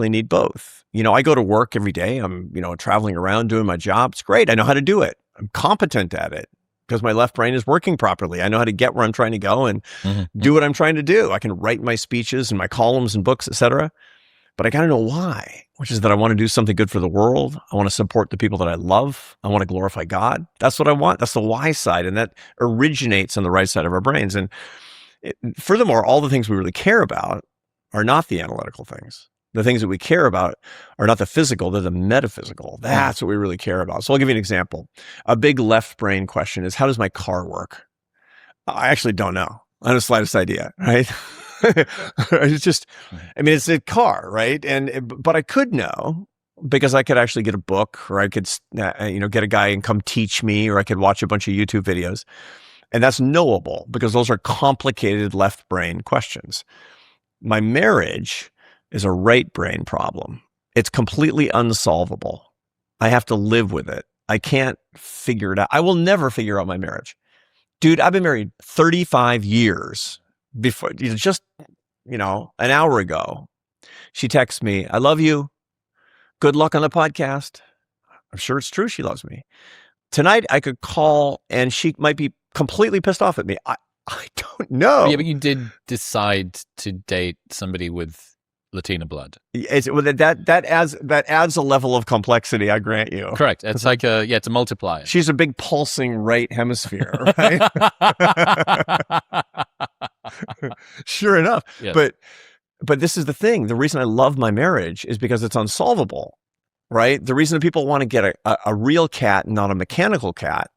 actually need both. I go to work every day. I'm, traveling around doing my job. It's great. I know how to do it. I'm competent at it because my left brain is working properly. I know how to get where I'm trying to go and do what I'm trying to do. I can write my speeches and my columns and books, etc. But I got to know why, which is that I want to do something good for the world. I want to support the people that I love. I want to glorify God. That's what I want. That's the why side. And that originates on the right side of our brains. And furthermore, all the things we really care about are not the analytical things. The things that we care about are not the physical, they're the metaphysical. That's what we really care about. So I'll give you an example. A big left brain question is, how does my car work? I actually don't know. I don't have the slightest idea, right? It's a car, right? But I could know because I could actually get a book, or I could, get a guy and come teach me, or I could watch a bunch of YouTube videos. And that's knowable because those are complicated left brain questions. My marriage is a right brain problem. It's completely unsolvable. I have to live with it. I can't figure it out. I will never figure out my marriage. Dude, I've been married 35 years. Before, just, an hour ago, she texts me, I love you. Good luck on the podcast. I'm sure it's true she loves me. Tonight, I could call and she might be completely pissed off at me. I don't know. Yeah, but you did decide to date somebody with Latina blood. That adds a level of complexity, I grant you. Correct. It's like it's a multiplier. She's a big pulsing right hemisphere, right? Sure enough. Yes. But this is the thing. The reason I love my marriage is because it's unsolvable, right? The reason that people want to get a real cat, not a mechanical cat,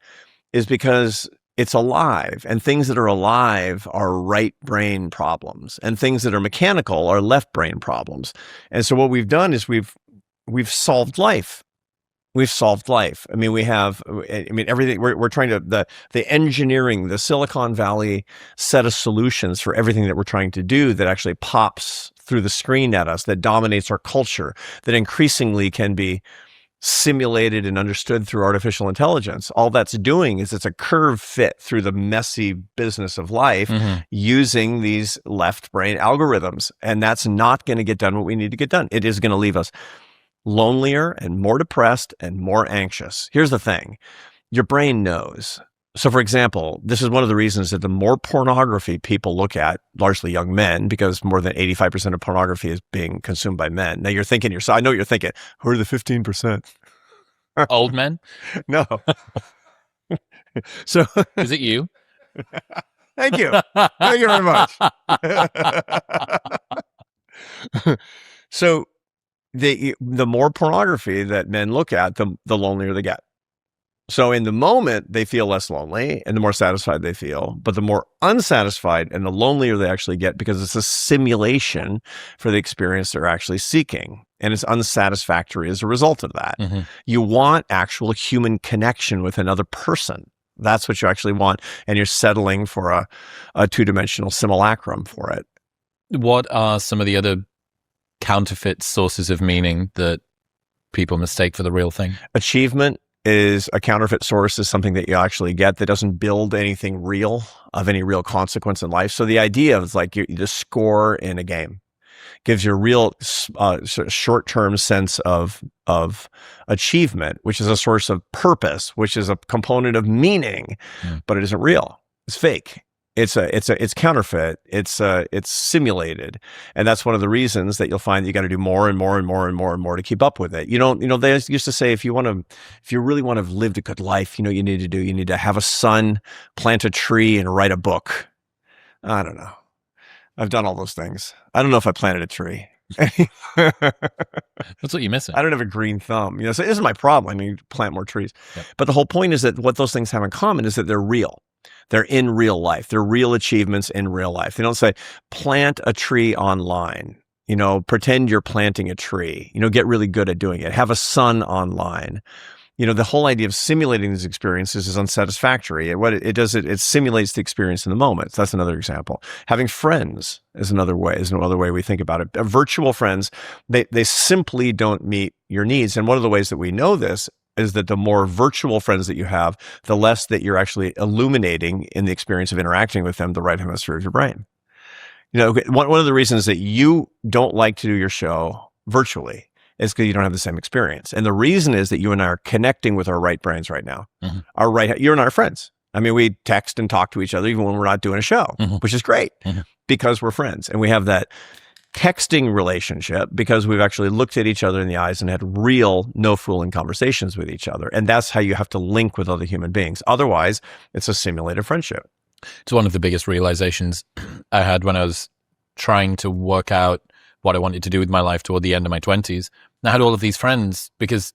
is because it's alive, and things that are alive are right brain problems, and things that are mechanical are left brain problems. And so what we've done is we've solved life. We've solved life. Everything we're trying to, the engineering, the Silicon Valley set of solutions for everything that we're trying to do that actually pops through the screen at us, that dominates our culture, that increasingly can be simulated and understood through artificial intelligence. All that's doing is it's a curve fit through the messy business of life using these left brain algorithms. And that's not going to get done what we need to get done. It is going to leave us lonelier and more depressed and more anxious. Here's the thing. Your brain knows. So for example, this is one of the reasons that the more pornography people look at, largely young men, because more than 85% of pornography is being consumed by men. Now you're thinking I know what you're thinking, who are the 15%? Old men? No. So is it you? Thank you. Thank you very much. So the more pornography that men look at, the lonelier they get. So in the moment, they feel less lonely and the more satisfied they feel, but the more unsatisfied and the lonelier they actually get because it's a simulation for the experience they're actually seeking. And it's unsatisfactory as a result of that. Mm-hmm. You want actual human connection with another person. That's what you actually want. And you're settling for a two-dimensional simulacrum for it. What are some of the other counterfeit sources of meaning that people mistake for the real thing? Achievement is a counterfeit source, is something that you actually get that doesn't build anything real of any real consequence in life. So the idea is like you just score in a game, gives you a real sort of short-term sense of achievement, which is a source of purpose, which is a component of meaning, but it isn't real. It's fake. It's counterfeit. It's simulated. And that's one of the reasons that you'll find that you got to do more and more and more and more and more to keep up with it. They used to say, if you really want to have lived a good life, you need to have a son, plant a tree, and write a book. I don't know. I've done all those things. I don't know if I planted a tree. That's what you're missing. I don't have a green thumb. So this is my problem. I need to plant more trees. Yep. But the whole point is that what those things have in common is that they're real. They're in real life. They're real achievements in real life. They don't say, plant a tree online, pretend you're planting a tree, get really good at doing it. Have a son online. The whole idea of simulating these experiences is unsatisfactory. What it does, it simulates the experience in the moment. So that's another example. Having friends is another way we think about it. Virtual friends, they simply don't meet your needs. And one of the ways that we know this is that the more virtual friends that you have, the less that you're actually illuminating in the experience of interacting with them, the right hemisphere of your brain. One of the reasons that you don't like to do your show virtually is because you don't have the same experience. And the reason is that you and I are connecting with our right brains right now. You and I are friends. I mean, we text and talk to each other even when we're not doing a show, which is great because we're friends. And we have that texting relationship because we've actually looked at each other in the eyes and had real, no-fooling conversations with each other. And that's how you have to link with other human beings. Otherwise, it's a simulated friendship. It's one of the biggest realizations I had when I was trying to work out what I wanted to do with my life toward the end of my 20s. And I had all of these friends because,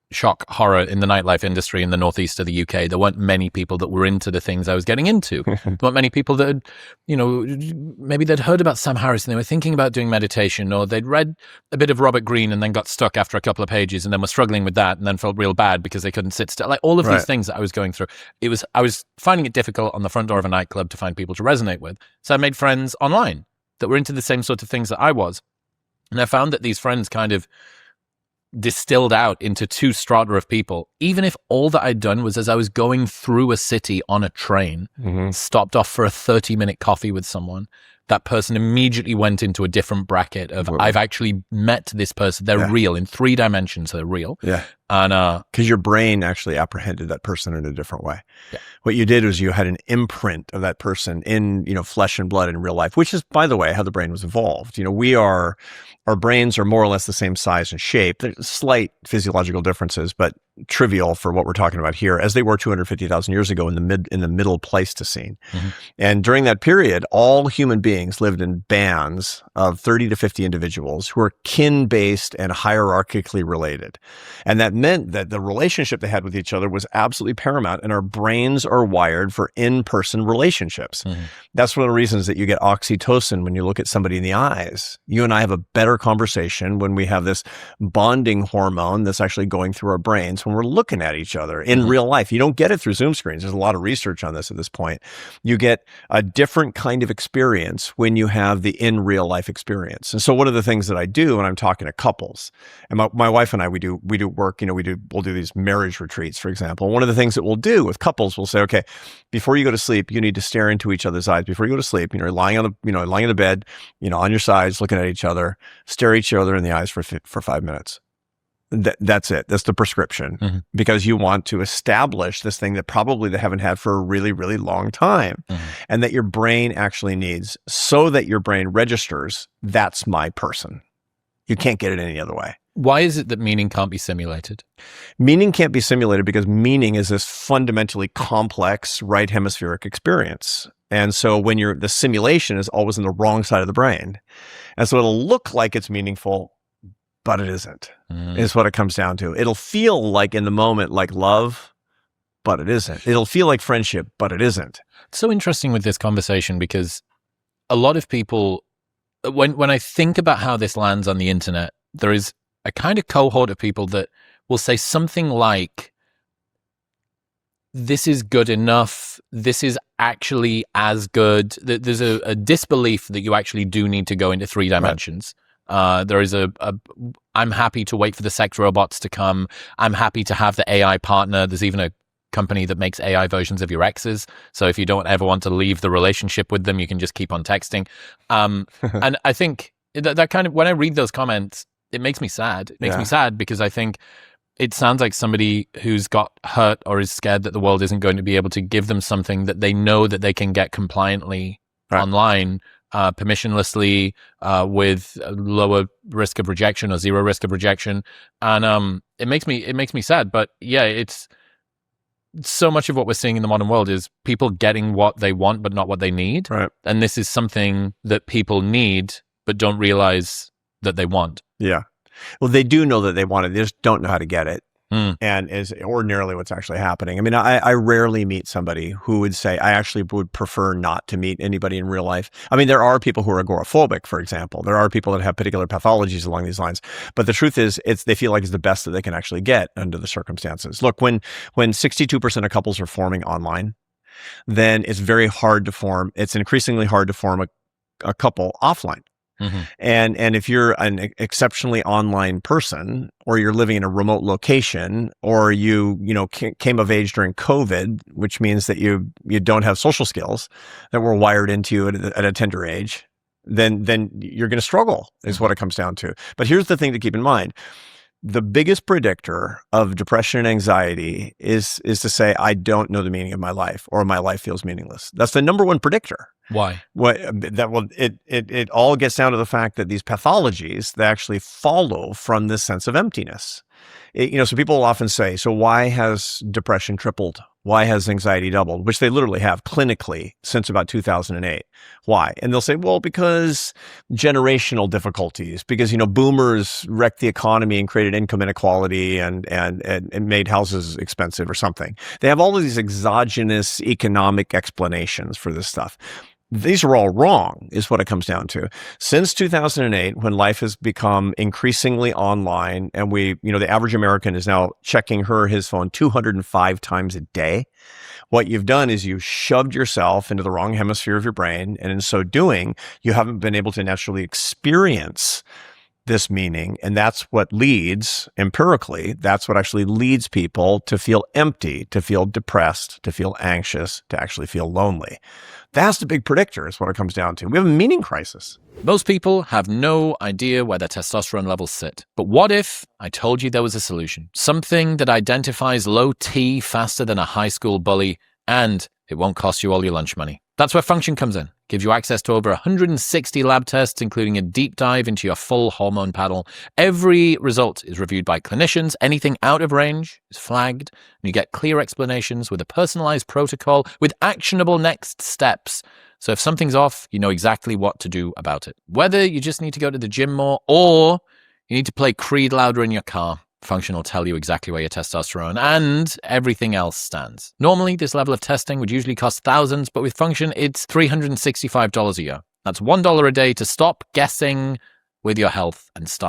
shock, horror, in the nightlife industry in the northeast of the UK, there weren't many people that were into the things I was getting into. There weren't many people that had, maybe they'd heard about Sam Harris and they were thinking about doing meditation, or they'd read a bit of Robert Greene and then got stuck after a couple of pages and then were struggling with that and then felt real bad because they couldn't sit still. Like all of these things that I was going through, I was finding it difficult on the front door of a nightclub to find people to resonate with. So I made friends online that were into the same sort of things that I was. And I found that these friends kind of distilled out into two strata of people, even if all that I'd done was, as I was going through a city on a train, stopped off for a 30-minute coffee with someone, that person immediately went into a different bracket of, I've actually met this person. They're real in 3 dimensions. They're real. Yeah. And because your brain actually apprehended that person in a different way. Yeah. What you did was you had an imprint of that person in, flesh and blood in real life, which is, by the way, how the brain was evolved. Our brains are more or less the same size and shape. There's slight physiological differences, but trivial for what we're talking about here, as they were 250,000 years ago in the middle Pleistocene. And during that period, all human beings lived in bands of 30 to 50 individuals who were kin-based and hierarchically related. And that meant that the relationship they had with each other was absolutely paramount, and our brains are wired for in-person relationships. That's one of the reasons that you get oxytocin when you look at somebody in the eyes. You and I have a better conversation when we have this bonding hormone that's actually going through our brains when we're looking at each other in real life. You don't get it through Zoom screens. There's a lot of research on this at this point. You get a different kind of experience when you have the in real life experience. And so one of the things that I do when I'm talking to couples, and my wife and I, we do work, we'll do these marriage retreats, for example. One of the things that we'll do with couples, we'll say, okay, before you go to sleep, you need to stare into each other's eyes. Before you go to sleep, you're lying on the bed, on your sides, looking at each other, stare each other in the eyes for 5 minutes. That's it. That's the prescription, because you want to establish this thing that probably they haven't had for a really, really long time, and that your brain actually needs, so that your brain registers, that's my person. You can't get it any other way. Why is it that meaning can't be simulated? Meaning can't be simulated because meaning is this fundamentally complex right hemispheric experience. And so when the simulation is always on the wrong side of the brain. And so it'll look like it's meaningful, but it isn't, is what it comes down to. It'll feel like in the moment like love, but it isn't. It'll feel like friendship, but it isn't. It's so interesting with this conversation because a lot of people, when I think about how this lands on the internet, there is a kind of cohort of people that will say something like, this is good enough, this is actually as good. There's a disbelief that you actually do need to go into 3 dimensions. There is I'm happy to wait for the sex robots to come. I'm happy to have the AI partner. There's even a company that makes AI versions of your exes. So if you don't ever want to leave the relationship with them, you can just keep on texting. And I think that kind of, when I read those comments, it makes me sad. It makes me sad because I think it sounds like somebody who's got hurt or is scared that the world isn't going to be able to give them something that they know that they can get compliantly online, permissionlessly, with a lower risk of rejection or 0 risk of rejection. And it makes me sad. But yeah, it's so much of what we're seeing in the modern world is people getting what they want but not what they need. Right. And this is something that people need but don't realize that they want. Yeah. Well, they do know that they want it. They just don't know how to get it. And is ordinarily what's actually happening. I mean, I rarely meet somebody who would say, I actually would prefer not to meet anybody in real life. I mean, there are people who are agoraphobic, for example. There are people that have particular pathologies along these lines. But the truth is, they feel like it's the best that they can actually get under the circumstances. Look, when 62% of couples are forming online, then it's very hard to form. It's increasingly hard to form a couple offline. And if you're an exceptionally online person, or you're living in a remote location, or you came of age during COVID, which means that you don't have social skills that were wired into you at a tender age, then you're going to struggle is what it comes down to. But here's the thing to keep in mind. The biggest predictor of depression and anxiety is to say, I don't know the meaning of my life, or my life feels meaningless. That's the number one predictor. Why? It all gets down to the fact that these pathologies, they actually follow from this sense of emptiness. So people will often say, so why has depression tripled? Why has anxiety doubled? Which they literally have clinically since about 2008. Why? And they'll say, well, because generational difficulties, because, boomers wrecked the economy and created income inequality and made houses expensive or something. They have all of these exogenous economic explanations for this stuff. These are all wrong, is what it comes down to. Since 2008, when life has become increasingly online, and the average American is now checking his phone 205 times a day, what you've done is you've shoved yourself into the wrong hemisphere of your brain, and in so doing, you haven't been able to naturally experience this meaning. And that's what leads, empirically, that's what actually leads people to feel empty, to feel depressed, to feel anxious, to actually feel lonely. That's the big predictor, is what it comes down to. We have a meaning crisis. Most people have no idea where their testosterone levels sit. But what if I told you there was a solution? Something that identifies low T faster than a high school bully, and it won't cost you all your lunch money. That's where Function comes in. Gives you access to over 160 lab tests, including a deep dive into your full hormone panel. Every result is reviewed by clinicians. Anything out of range is flagged, and you get clear explanations with a personalized protocol with actionable next steps. So if something's off, you know exactly what to do about it. Whether you just need to go to the gym more, or you need to play Creed louder in your car, Function will tell you exactly where your testosterone and everything else stands. Normally, this level of testing would usually cost thousands, but with Function, it's $365 a year. That's $1 a day to stop guessing with your health and start.